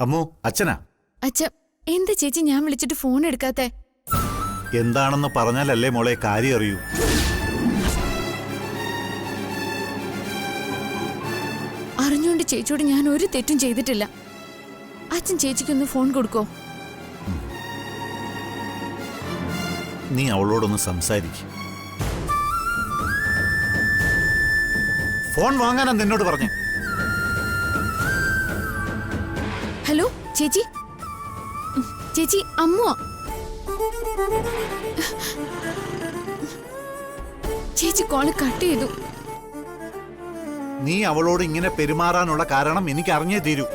അമ്മു, അച്ഛനാ? അച്ഛ, എന്താ ചേച്ചി ഞാൻ വിളിച്ചിട്ട് ഫോൺ എടുക്കാത്തെ? എന്താണെന്ന് പറഞ്ഞാലല്ലേ മോളെ കാര്യം അറിയൂ. അറിഞ്ഞുകൊണ്ട് ചേച്ചിയോട് ഞാൻ ഒരു തെറ്റും ചെയ്തിട്ടില്ല. അച്ഛൻ ചേച്ചിക്കൊന്ന് ഫോൺ കൊടുക്കോ? നീ അവളോടൊന്ന് സംസാരിക്ക. ഫോൺ വാങ്ങാനാ നിന്നോട് പറഞ്ഞേ. ഹലോ ചേച്ചി. ചേച്ചി, അമ്മുവാ. ചേച്ചി കോള് കട്ട് ചെയ്തു. നീ അവളോട് ഇങ്ങനെ പെരുമാറാനുള്ള കാരണം എനിക്ക് അറിഞ്ഞേ തീരൂ.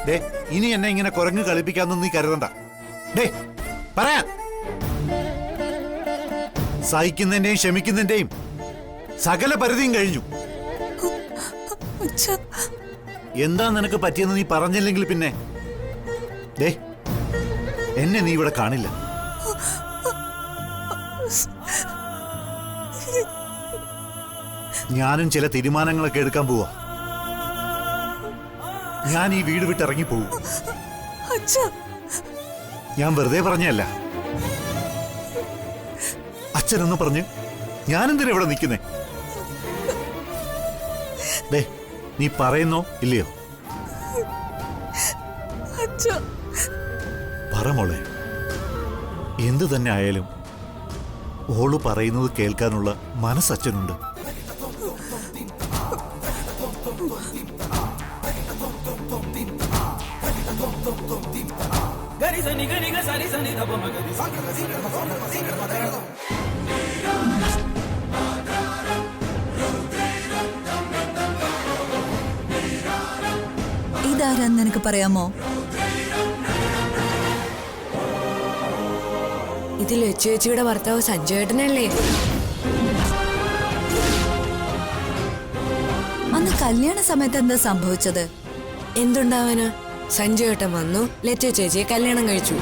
ഡേ, ഇനി എന്നെ ഇങ്ങനെ കുരങ്ങ് കളിപ്പിക്കാന്നൊന്നും നീ കരുതണ്ട. ഡേ, പറയാൻ സഹിക്കുന്നതിന്റെയും ക്ഷമിക്കുന്നതിന്റെയും സകല പരിധിയും കഴിഞ്ഞു. എന്താ നിനക്ക് പറ്റിയെന്ന് നീ പറഞ്ഞില്ലെങ്കിൽ പിന്നെ ഡേ, എന്നെ നീ ഇവിടെ കാണില്ല. ഞാനും ചില തീരുമാനങ്ങളൊക്കെ എടുക്കാൻ പോവാ. ഞാൻ ഈ വീട് വിട്ടിറങ്ങി പോവും. ഞാൻ വെറുതെ പറഞ്ഞല്ല. അച്ഛനെന്ന് പറഞ്ഞ് ഞാനെന്തിനാ ഇവിടെ നിൽക്കുന്നേ? ഡേ, നീ പറയുന്നോ ഇല്ലയോ? പറ മോളെ. എന്തു തന്നെ ആയാലും ഓള് പറയുന്നത് കേൾക്കാനുള്ള മനസ്സച്ഛനുണ്ട്. ഇതാരാന്ന് നിനക്ക് പറയാമോ? ഇത് ലച്ചു ചേച്ചിയുടെ ഭർത്താവ് സഞ്ജുവേട്ടനല്ലേ? അന്ന് കല്യാണ സമയത്ത് എന്താ സംഭവിച്ചത്? എന്തുണ്ടാവാനാ? സഞ്ജുവേട്ടൻ വന്നു, ലച്ചു ചേച്ചിയെ കല്യാണം കഴിച്ചു.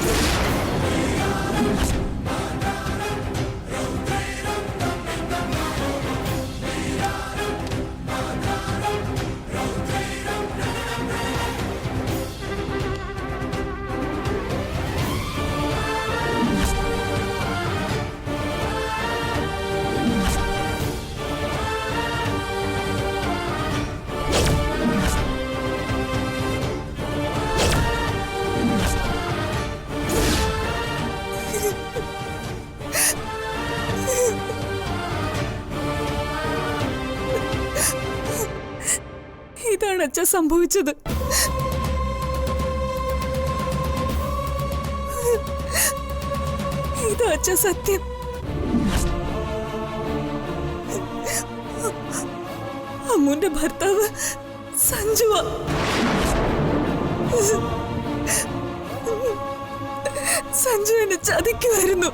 ഇതാണ് അച്ഛ സംഭവിച്ചത്. ഇതാ അച്ഛ സത്യം. അമ്മുന്റെ ഭർത്താവ് സഞ്ജുവാ. സഞ്ജു എന്നെ ചതിക്കുമായിരുന്നു.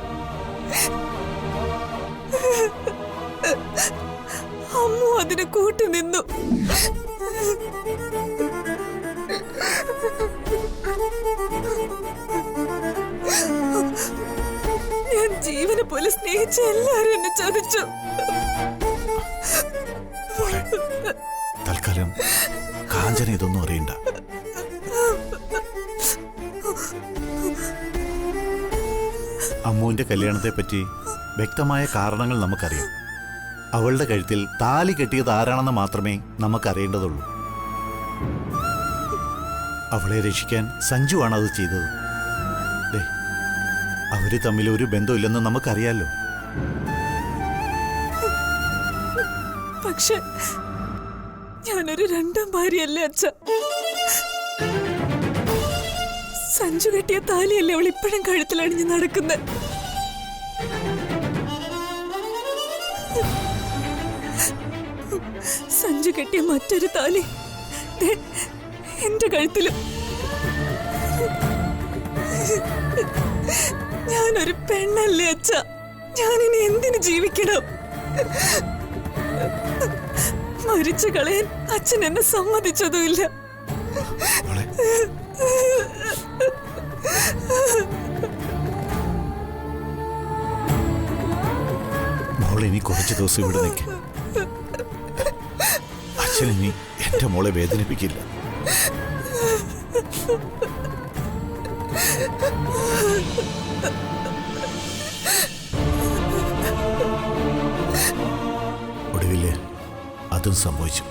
അമ്മു അതിന് കൂട്ടുനിന്നു. ഞാൻ ജീവനെ പോലെ സ്നേഹിച്ച എല്ലാരും എന്നെ ചതിച്ചു. തൽക്കാലം കാഞ്ചന ഇതൊന്നും അറിയണ്ട. അമ്മുവിന്റെ കല്യാണത്തെ പറ്റി വ്യക്തമായ കാരണങ്ങൾ നമുക്കറിയാം. അവളുടെ കഴുത്തിൽ താലി കെട്ടിയത് ആരാണെന്ന് മാത്രമേ നമുക്കറിയേണ്ടതുള്ളൂ. അവളെ രക്ഷിക്കാൻ സഞ്ജുവാണ് അത് ചെയ്തത്. അവര് തമ്മിൽ ഒരു ബന്ധമില്ലെന്ന് നമുക്കറിയാലോ. പക്ഷെ ഞാനൊരു രണ്ടാം ഭാര്യയല്ലേ അച്ഛ? സഞ്ജു കെട്ടിയ താലിയല്ലേ അവൾ ഇപ്പോഴും കഴുത്തിലണിഞ്ഞ് നടക്കുന്നത്. സഞ്ജു കെട്ടിയ മറ്റൊരു താലി എന്റെ കഴുത്തിലും. ഞാനൊരു പെണ്ണല്ലേ അച്ഛ? ഞാനിനി എന്തിനു ജീവിക്കണം? മരിച്ചു കളയാൻ അച്ഛൻ എന്നെ സമ്മതിച്ചതുമില്ല. മോളിനി കുറച്ച് ദിവസം ഇവിടെ നിൽക്കും. അച്ഛൻ ഇനി എന്റെ മോളെ വേദനിപ്പിക്കില്ല. ഒടുവില് അതും സംഭവിച്ചു.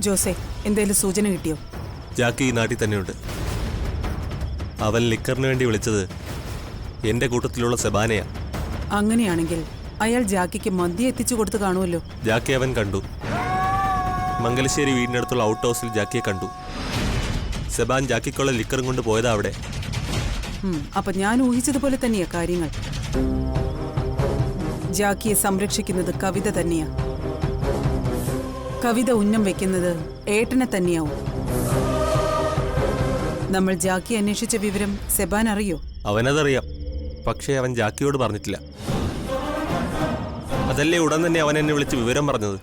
ജോസേ, എന്തേലും സൂചന കിട്ടിയോ? ജാക്കി ഈ നാട്ടിൽ തന്നെയുണ്ട്. അവൻ ലിക്കറിന് വേണ്ടി വിളിച്ചത് എന്റെ കൂട്ടത്തിലുള്ള സെബാനയാ. അങ്ങനെയാണെങ്കിൽ അയാൾ ജാക്കിക്ക് മദ്യം എത്തിച്ചു കൊടുത്ത് കാണുമല്ലോ. ജാക്കി അവൻ കണ്ടു. മംഗലശ്ശേരി വീടിനടുത്തുള്ള ഔട്ട് ഹൗസിൽ ജാക്കിയെ കണ്ടു. സെബാൻ ജാക്കിക്കുള്ള ലിക്കറും കൊണ്ട് പോയതാ അവിടെ. അപ്പൊ ഞാൻ ഊഹിച്ചതുപോലെ തന്നെയാ കാര്യങ്ങൾ. ജാക്കിയെ സംരക്ഷിക്കുന്നത് കവിത തന്നെയാ. കവിത ഉന്നം വെക്കുന്നത് ഏട്ടനെ തന്നെയാവും. നമ്മൾ ജാക്കി അന്വേഷിച്ച വിവരം സെബാൻ അറിയോ? അവനതറിയാം, പക്ഷേ അവൻ ജാക്കിയോട് പറഞ്ഞിട്ടില്ല. അതല്ലേ ഉടൻ തന്നെ അവൻ എന്നെ വിളിച്ച് വിവരം പറഞ്ഞത്.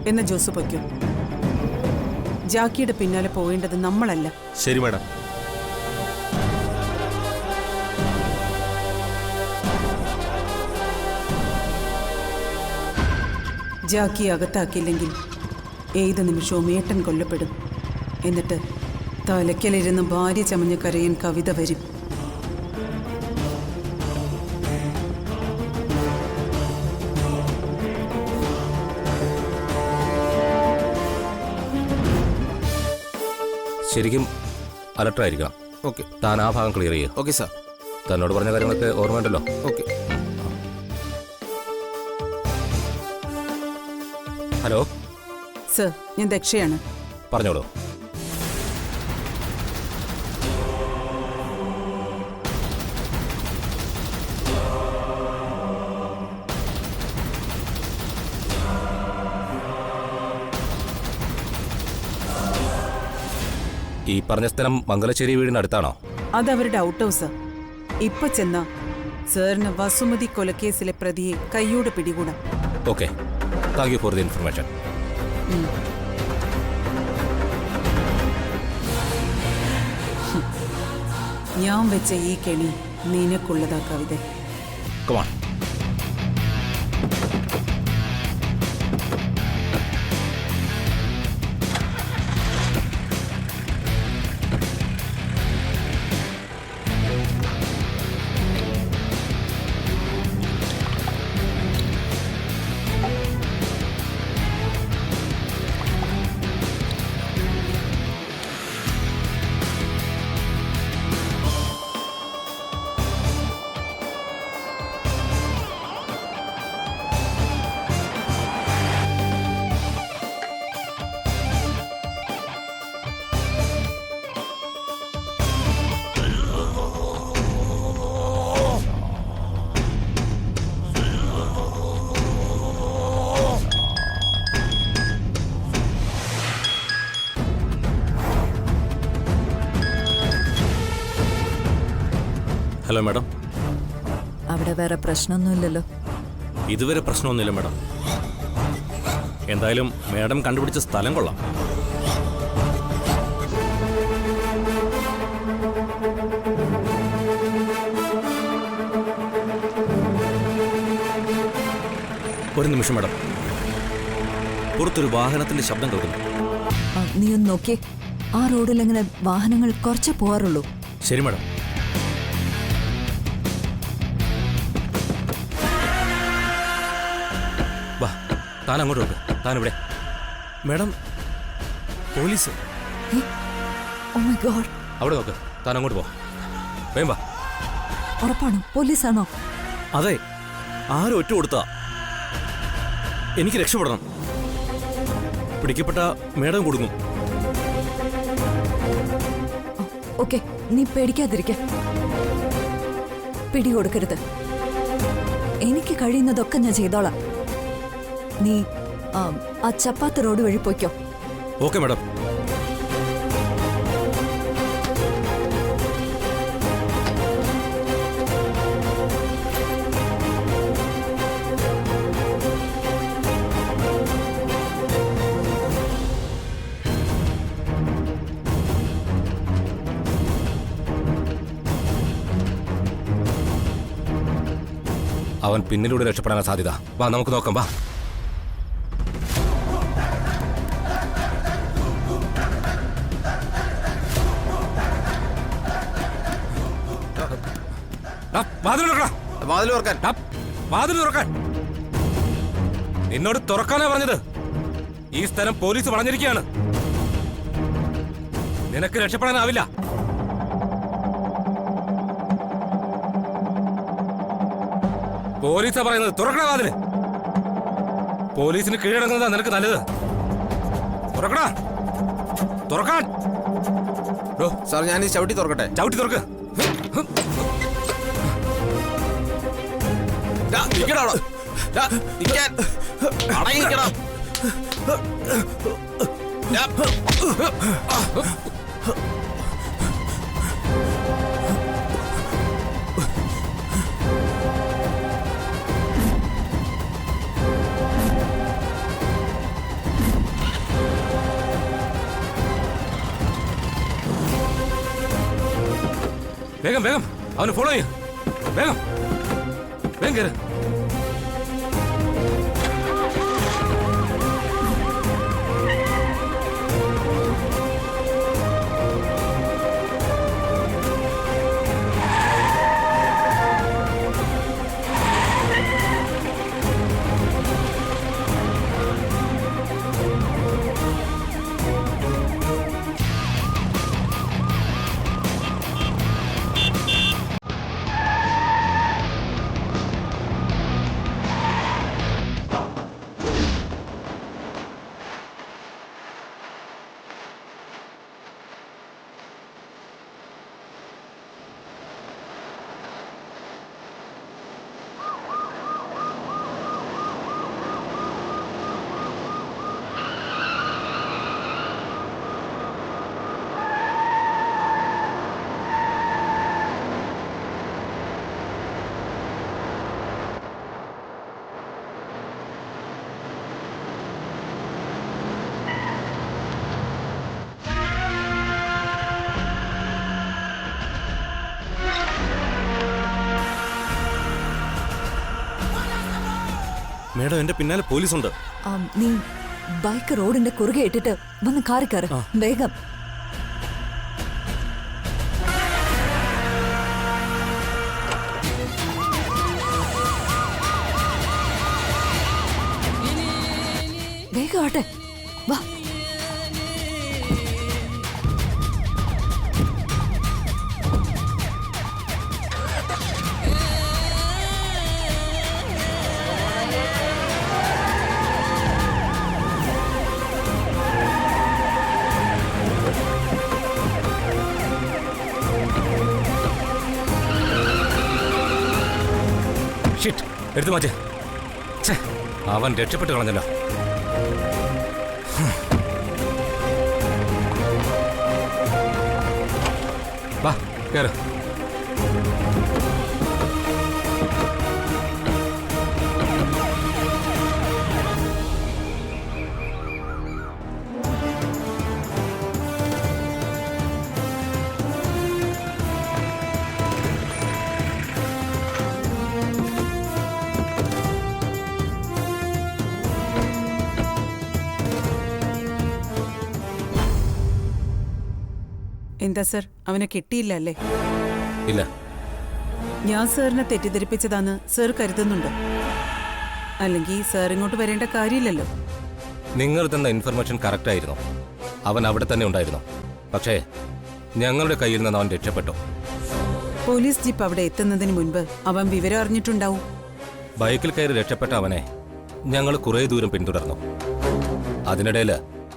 എന്ന ജോസ് പൊയ്ക്കോ. ജാക്കിയുടെ പിന്നാലെ പോവേണ്ടത് നമ്മളല്ല. ശരി മാഡം. ജാക്കി അകത്താക്കിയില്ലെങ്കിൽ ഏത് നിമിഷവും ഏട്ടൻ കൊല്ലപ്പെടും. എന്നിട്ട് തലയ്ക്കലിരുന്ന് ഭാര്യ ചമഞ്ഞ് കരയാൻ കവിത വരും. ശരിക്കും അലർട്ടായിരിക്കണം. ഓക്കെ, താൻ ആ ഭാഗം ക്ലിയർ ചെയ്യുക. Okay sir. തന്നോട് പറഞ്ഞ കാര്യങ്ങളൊക്കെ ഓർമ്മയുണ്ടല്ലോ. ഓക്കെ. ഹലോ സർ, ഞാൻ ദക്ഷയാണ്. പറഞ്ഞോളൂ. ഈ പറഞ്ഞ സ്ഥലം മംഗലശ്ശേരി വീടിനടുത്താണോ? അതവരുടെ ഔട്ട് ഹൗസാ. ഇപ്പൊ ചെന്ന സാറിന് വസുമതി കൊലക്കേസിലെ പ്രതിയെ കൈയോടെ പിടികൂടാം. Okay, thank you for the information. ഞാൻ വെച്ച ഈ കെണി നിനക്കുള്ളതാ Kavitha. Come on. Hello madam. അവിടെ വേറെ പ്രശ്നമൊന്നുമില്ലല്ലോ? ഇതുവരെ പ്രശ്നമൊന്നുമില്ല മാഡം. എന്തായാലും മാഡം കണ്ടുപിടിച്ച സ്ഥലം കൊള്ളാം. ഒരു നിമിഷം മാഡം, പുറത്തൊരു വാഹനത്തിന്റെ ശബ്ദം കേൾക്കുന്നു. നീ ഒന്ന് നോക്കിയേ. ആ റോഡിൽ എങ്ങനെ വാഹനങ്ങൾ കുറച്ചേ പോകാറുള്ളൂ. ശരി മാഡം. വാ, താൻ അങ്ങോട്ട് നോക്ക്. താൻ ഇവിടെ. Madam, police. Oh my god. അവിടെ നോക്ക്. താൻ അങ്ങോട്ട് പോ. വേം വാ. ഉറപ്പാണോ? പോലീസാണോ? അതെ, ആരും ഒറ്റ കൊടുത്താ. എനിക്ക് രക്ഷപ്പെടണം. പിടിക്കപ്പെട്ട മേഡം കൊടുക്കും. ഓക്കെ, നീ പേടിക്കാതിരിക്ക. പിടികൊടുക്കരുത്. എനിക്ക് കഴിയുന്നതൊക്കെ ഞാൻ ചെയ്തോളാം. നീ ആ ചപ്പാത്ത് റോഡ് വഴി പോയിക്കോ. Okay madam. അവൻ പിന്നിലൂടെ രക്ഷപ്പെടാനാ സാധ്യത. വാ നമുക്ക് നോക്കാം. വാ. വാതിൽ തുറക്കാൻ. നിന്നോട് തുറക്കാനാ പറഞ്ഞത്. ഈ സ്ഥലം പോലീസ് വളഞ്ഞിരിക്കുകയാണ്. നിനക്ക് രക്ഷപ്പെടാനാവില്ല. പോലീസാ പറയുന്നത്. തുറക്കണ വാതില്. പോലീസിന് കീഴടങ്ങുന്നതാ നിനക്ക് നല്ലത്. തുറക്കടാ. തുറക്കാൻ. സാർ ഞാൻ ഈ ചവിട്ടി തുറക്കട്ടെ? ചവിട്ടി തുറക്ക്. വേഗം വേഗം അവന് ഫോളോ ചെയ്യ. വേഗം വേഗം കയറ്. മേഡം, എന്റെ പിന്നാലെ പോലീസുണ്ട്. നീ ബൈക്ക് റോഡിന്റെ കുറുകെ ഇട്ടിട്ട് വന്ന് കാറി കയറ്. വേഗം. വേഗം ആട്ടെ. വാ. ഷിറ്റ്, എടുത്തു മാറ്റ്. അവൻ രക്ഷപ്പെട്ട് കളഞ്ഞല്ലോ. വാ കേറ്. എന്താ സർ, അവനെ കിട്ടിയില്ല അല്ലേ? ഇല്ല. ഞാൻ സാറിനെ തെറ്റിദ്ധരിപ്പിച്ചതാന്ന് സർ കരുതുന്നുണ്ടോ? അല്ലെങ്കിൽ സാർ ഇങ്ങോട്ട് വരേണ്ട കാര്യമില്ലല്ലോ. നിങ്ങൾ തന്ന ഇൻഫർമേഷൻ കറക്റ്റ് ആയിരുന്നു. അവൻ അവിടെ തന്നെ ഉണ്ടായിരുന്നു. പക്ഷേ ഞങ്ങളുടെ കയ്യിൽ നിന്ന് അവൻ രക്ഷപ്പെട്ടു. പോലീസ് ജീപ്പ് അവിടെ എത്തുന്നതിന് മുൻപ് അവൻ വിവരം അറിഞ്ഞിട്ടുണ്ടാവും. ബൈക്കിൽ കയറി രക്ഷപ്പെട്ട അവനെ ഞങ്ങൾ കുറേ ദൂരം പിന്തുടർന്നു. അതിനിടയിൽ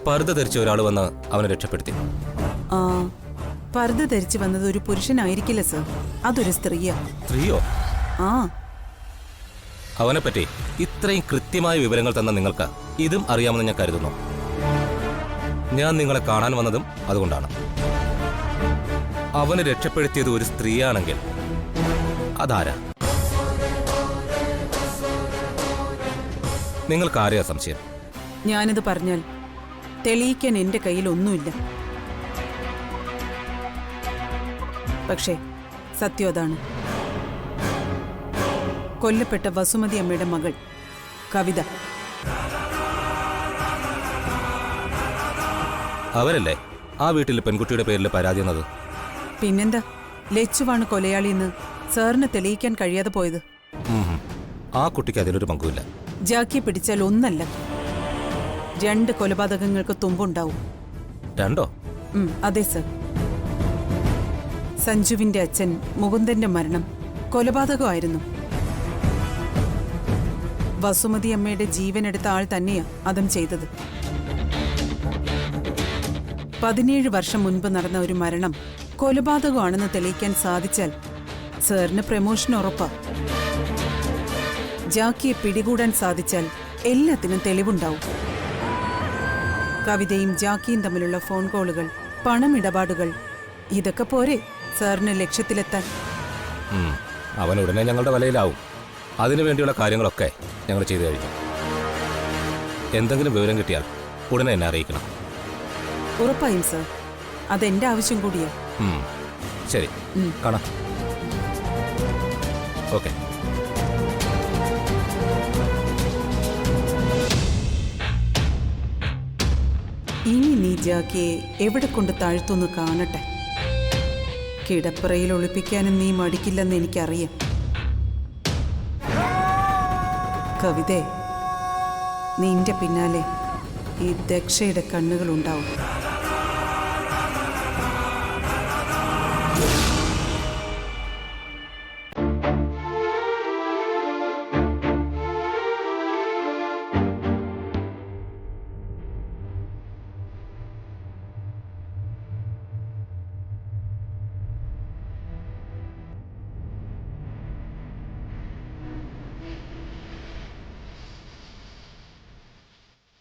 പർദ്ദ ധരിച്ച ഒരാൾ വന്ന് അവനെ രക്ഷപ്പെടുത്തി. ആ, പർദ്ദ ധരിച്ചു വന്നത് ഒരു പുരുഷനായിരിക്കില്ല സർ, അതൊരു സ്ത്രീയാ. സ്ത്രീയോ? ആ. അവനെപ്പറ്റി ഇത്രയും കൃത്യമായ വിവരങ്ങൾ തന്ന നിങ്ങൾക്ക് ഇതും അറിയാമെന്ന് ഞാൻ കരുതുന്നു. ഞാൻ നിങ്ങളെ കാണാൻ വന്നതും അതുകൊണ്ടാണ്. അവന് രക്ഷപ്പെടുത്തിയത് ഒരു സ്ത്രീയാണെങ്കിൽ അതാരാ? നിങ്ങൾക്കാരെയാ സംശയം? ഞാനിത് പറഞ്ഞാൽ തെളിയിക്കാൻ എന്റെ കയ്യിൽ ഒന്നുമില്ല. പക്ഷേ സത്യം അതാണ്. കൊല്ലപ്പെട്ട വസുമതി അമ്മയുടെ മകൾ കവിത. അവരല്ലേ ആ വീട്ടിൽ പെൺകുട്ടിയുടെ പേരിൽ പരാതി എന്നത്? പിന്നെന്താ, ലച്ചുവാണ് കൊലയാളിയെന്ന് സാറിന് തെളിയിക്കാൻ കഴിയാതെ പോയത്. ആ കുട്ടിക്ക് അതിലൊരു പങ്കുമില്ല. ജാക്കിയെ പിടിച്ചാൽ ഒന്നല്ല, 2 കൊലപാതകങ്ങൾക്ക് തുമ്പുണ്ടാവും. 2? അതെ സർ. സഞ്ജുവിന്റെ അച്ഛൻ മുകുന്ദന്റെ മരണം കൊലപാതകമായിരുന്നു. വസുമതി അമ്മയുടെ ജീവനെടുത്ത ആൾ തന്നെയാ അതും ചെയ്തത്. 17 വർഷം മുൻപ് നടന്ന ഒരു മരണം കൊലപാതകമാണെന്ന് തെളിയിക്കാൻ സാധിച്ചാൽ സാറിന് പ്രമോഷൻ ഉറപ്പാ. ജാക്കിയെ പിടികൂടാൻ സാധിച്ചാൽ എല്ലാത്തിനും തെളിവുണ്ടാവും. കവിതയും ജാക്കിയും തമ്മിലുള്ള ഫോൺ കോളുകൾ, പണമിടപാടുകൾ, ഇതൊക്കെ പോരെ സാറിന് ലക്ഷ്യത്തിലെത്താൻ? അവൻ ഉടനെ ഞങ്ങളുടെ വലയിലാവും. അതിനുവേണ്ടിയുള്ള കാര്യങ്ങളൊക്കെ ഞങ്ങൾ ചെയ്തു കഴിഞ്ഞു. എന്തെങ്കിലും വിവരം കിട്ടിയാൽ ഉടനെ എന്നെ അറിയിക്കണം. ഉറപ്പായും സർ, അതെന്റെ ആവശ്യം കൂടിയാ. ശരി, കാണാം. ഓക്കെ. ഇനി നീ ജാക്കിയെ എവിടെ കൊണ്ട് താഴ്ത്തുന്നു കാണട്ടെ. കിടപ്പറയിൽ ഒളിപ്പിക്കാനും നീ മടിക്കില്ലെന്ന് എനിക്കറിയാം. കവിതേ, നിന്റെ പിന്നാലെ ഈ ദക്ഷയുടെ കണ്ണുകളുണ്ടാവും.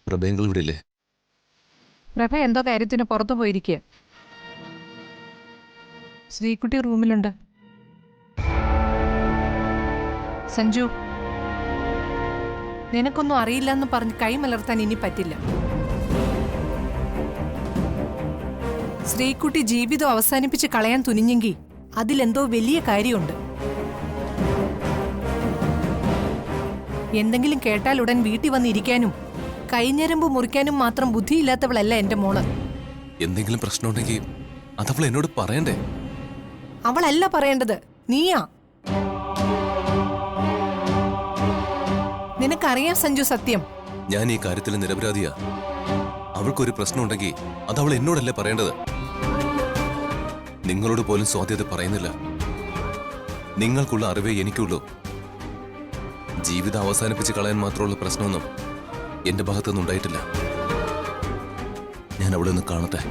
പ്രഭയങ്ങൾ ഇവിടെ ഇല്ലേ? പ്രഭ എന്തോ കാര്യത്തിന് പുറത്തു പോയിരിക്കുക. ശ്രീകുട്ടി റൂമിലുണ്ട്. സഞ്ജു, നിനക്കൊന്നും അറിയില്ലെന്ന് പറഞ്ഞ് കൈമലർത്താൻ ഇനി പറ്റില്ല. ശ്രീകുട്ടി ജീവിതം അവസാനിപ്പിച്ച് കളയാൻ തുനിഞ്ഞെങ്കിൽ അതിലെന്തോ വലിയ കാര്യമുണ്ട്. എന്തെങ്കിലും കേട്ടാൽ ഉടൻ വീട്ടിൽ വന്നിരിക്കാനും കൈഞ്ഞരമ്പ് മുറിക്കാനും മാത്രം ബുദ്ധിയില്ലാത്തവളല്ല എന്റെ മോള്. എന്തെങ്കിലും പ്രശ്നമുണ്ടെങ്കിൽ അതവൾ എന്നോട് പറയണ്ടേ? അവളല്ല പറയേണ്ടത്, നീയാ. നിനക്കറിയാം സഞ്ജു സത്യം. ഞാൻ ഈ കാര്യത്തിൽ നിരപരാധിയാ. അവൾക്കൊരു പ്രശ്നമുണ്ടെങ്കിൽ അതവൾ എന്നോടല്ലേ പറയേണ്ടത്? നിങ്ങളോട് പോലും സ്വാധ്യത പറയുന്നില്ല. നിങ്ങൾക്കുള്ള അറിവേ എനിക്കുള്ളൂ. ജീവിതം അവസാനിപ്പിച്ച് കളയാൻ മാത്രമുള്ള പ്രശ്നമൊന്നും എന്റെ ഭാഗത്തുനിന്ന് ഉണ്ടായിട്ടില്ല. ഞാൻ അവിടെ നിന്ന് കാണട്ടെ.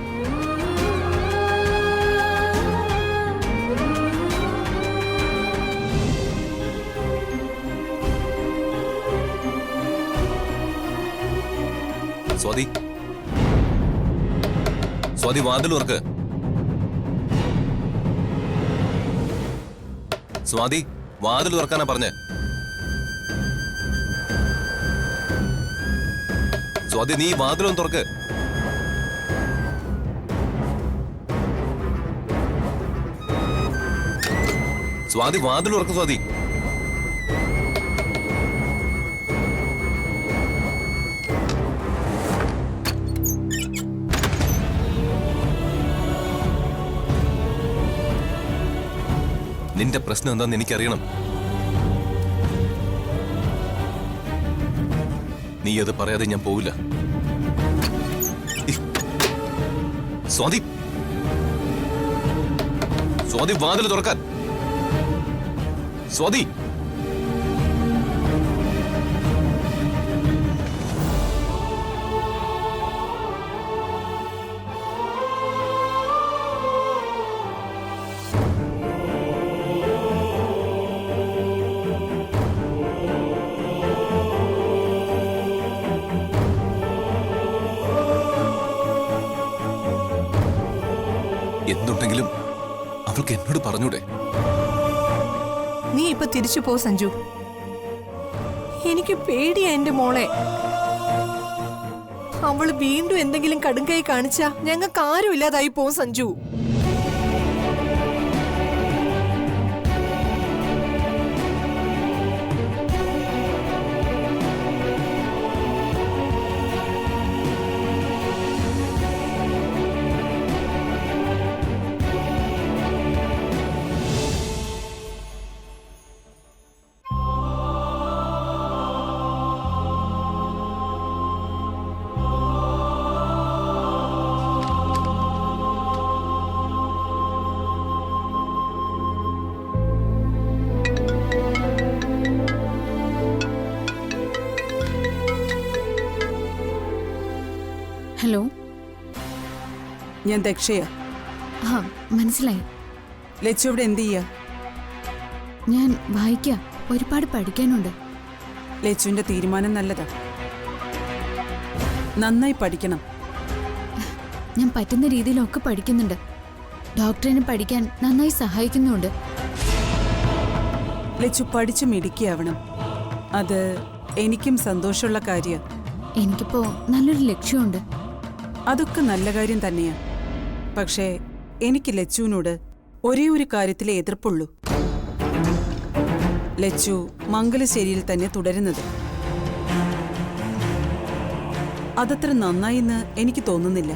സ്വാതി, സ്വാതി, വാതിൽ തുറക്ക്. സ്വാതി, വാതിൽ തുറക്കാനാ പറഞ്ഞേ. സ്വാതി, നീ വാതിലൊന്ന് തുറക്ക്. സ്വാതി, വാതിൽ തുറക്ക്. സ്വാതി, നിന്റെ പ്രശ്നം എന്താന്ന് എനിക്കറിയണം. നീ അത് പറയാതെ ഞാൻ പോവില്ല. സ്വാതി, സ്വാതി, വാതിൽ തുറക്കാൻ. സ്വാതി, എന്തുണ്ടെങ്കിലും അവൾക്ക് എന്നോട് പറഞ്ഞൂടെ? നീ ഇപ്പൊ തിരിച്ചു പോ സഞ്ജു. എനിക്ക് പേടിയാ എന്റെ മോളെ. അവള് വീണ്ടും എന്തെങ്കിലും കടുങ്കൈ കാണിച്ചാ ഞങ്ങൾക്ക് ആരും ഇല്ലാതായി പോവും സഞ്ജു. ഹലോ. ഞാൻ ദക്ഷയ. ആ മനസ്സിലായി. ലച്ചു ഇവിടെ എന്ത് ചെയ്യാ? ഞാൻ വായിക്കാം, ഒരുപാട് പഠിക്കാനുണ്ട്. ലച്ചുവിന്റെ തീരുമാനം നല്ലതാ. നന്നായി പഠിക്കണം. ഞാൻ പറ്റുന്ന രീതിയിലൊക്കെ പഠിക്കുന്നുണ്ട്. ഡോക്ടറിന് പഠിക്കാൻ നന്നായി സഹായിക്കുന്നുണ്ട്. ലച്ചു പഠിച്ചു മിടുക്കിയാവണം. അത് എനിക്കും സന്തോഷമുള്ള കാര്യ. എനിക്കിപ്പോ നല്ലൊരു ലക്ഷ്യമുണ്ട്. അതൊക്കെ നല്ല കാര്യം തന്നെയാ. പക്ഷേ എനിക്ക് ലച്ചുവിനോട് ഒരേ ഒരു കാര്യത്തിലേ എതിർപ്പുള്ളൂ. ലച്ചു മംഗലശ്ശേരിയിൽ തന്നെ തുടരുന്നത്. അതത്ര നന്നായിന്ന് എനിക്ക് തോന്നുന്നില്ല.